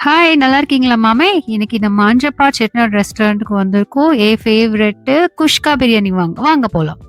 Hi, நல்லா இருக்கீங்களா மாமே? இன்னைக்கு இந்த மாஞ்சப்பா செட்டிநாடு ரெஸ்டாரண்ட்டுக்கு வந்திருக்கோம். என் ஃபேவரெட்டு குஷ்கா பிரியாணி வாங்க போலாம்.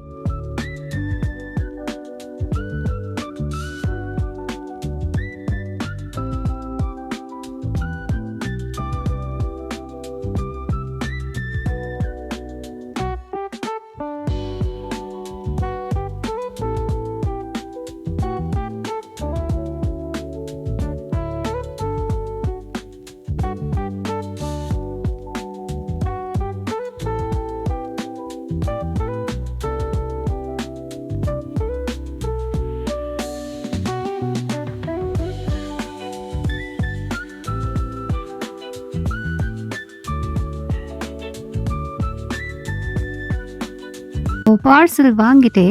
பார்சல் வாங்கிட்டு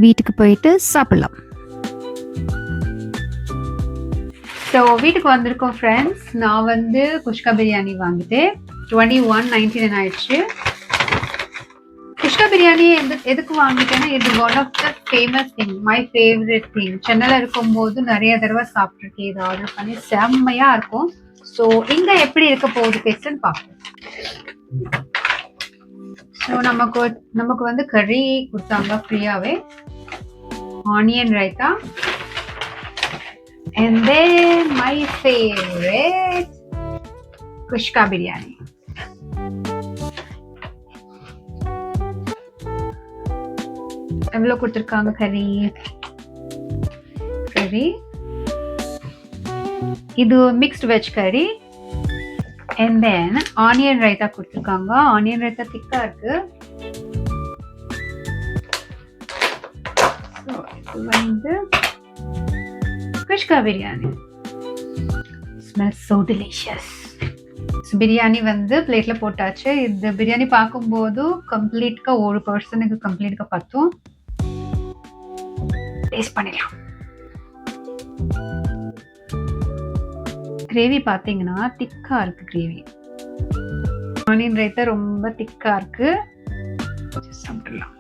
வீட்டுக்கு போயிட்டு சாப்பிடலாம். ஸோ வீட்டுக்கு வந்திருக்கோம் ஃப்ரெண்ட்ஸ். நான் வந்து குஷ்கா பிரியாணி வாங்கிட்டு 21.99 ஆயிடுச்சு. குஷ்கா பிரியாணி எதுக்கு வாங்கிட்டேன்னா, இது one of the famous thing, my favourite thing. சென்னையில் இருக்கும்போது நிறைய தடவை சாப்பிட்ருக்கேன். இதை ஆர்டர் பண்ணி செம்மையாக இருக்கும். ஸோ இங்கே எப்படி இருக்க போகுது டேஸ்ட்னு பார்ப்போம். ஸோ நமக்கு வந்து கறி கொடுத்தாங்க ஃப்ரீயாகவே, onion raita, and then my favorite kuska biryani. எவ்வளோ கொடுத்துருக்காங்க கறி. இது மிக்ஸ்ட் வெஜ் கறி. and then ஆனியன் ரைத்தா கொடுத்துருக்காங்க. ஆனியன் ரைத்தா திக்கா இருக்கு. ஸோ இது வந்து kuska biryani. Smells so delicious. Biryani வந்து பிளேட்ல போட்டாச்சு. இந்த பிரியாணி பார்க்கும்போது கம்ப்ளீட்கா ஒரு பர்சனுக்கு கம்ப்ளீட்கா பத்தும். டேஸ்ட் பண்ணிடலாம். கிரேவி பார்த்தீங்கன்னா திக்கா இருக்கு. கிரேவி ஆனியன் ரைத்தா ரொம்ப திக்கா இருக்கு. சாப்பிடலாம்.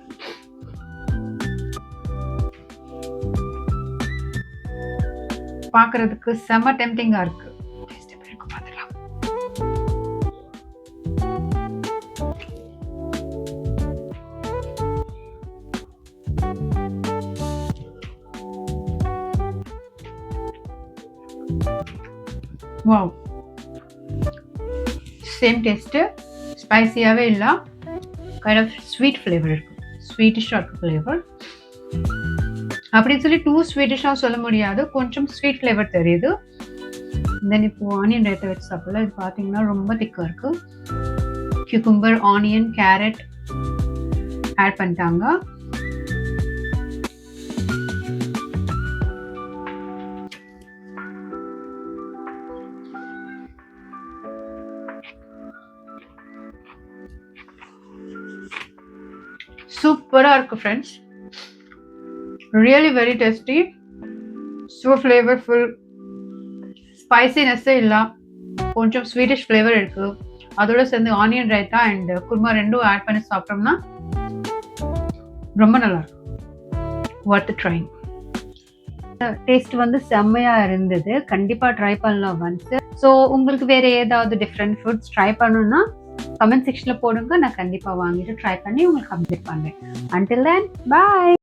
பார்க்கறதுக்கு செம டெம்டிங்கா இருக்கு. பார்த்துக்கலாம். Wow, same taste. ஸ்பைசியாவே இல்ல, கைண்ட் ஆஃப் ஸ்வீட் ஃப்ளேவர் இருக்கு. ஸ்வீட்டிஷா இருக்கு ஃப்ளேவர். அப்படின்னு சொல்லி டூ ஸ்வீட்டிஷா சொல்ல முடியாது, கொஞ்சம் ஸ்வீட் ஃப்ளேவர் தெரியுது. தென் இப்போ ஆனியன் ரைத்தா வச்சு சாப்பிடலாம். இது பார்த்தீங்கன்னா ரொம்ப திக்கா இருக்கு. கியூக்கும்பர், ஆனியன், கேரட் ஆட் பண்ணிட்டாங்க. சூப்பரா இருக்கு friends. Really very tasty. So flavourful. ஸ்பைசினஸ்ஸே இல்லை, கொஞ்சம் ஸ்வீட்டிஷ் ஃப்ளேவர் இருக்கு. அதோட சேர்ந்து ஆனியன் ரைத்தா அண்ட் குருமா ரெண்டும் ஆட் பண்ணி சாப்பிட்டோம்னா ரொம்ப நல்லா இருக்கும். Worth trying. டேஸ்ட் வந்து செம்மையா இருந்தது. கண்டிப்பா ட்ரை பண்ணலாம் ஒன்ஸ். ஸோ உங்களுக்கு வேற ஏதாவது டிஃப்ரெண்ட் ஃபுட்ஸ் ட்ரை பண்ணணும்னா கமெண்ட் செக்ஷன்ல போடுங்க. நான் கண்டிப்பா வாங்கிட்டு ட்ரை பண்ணி உங்களுக்கு அப்டேட் பண்றேன். Until then, bye.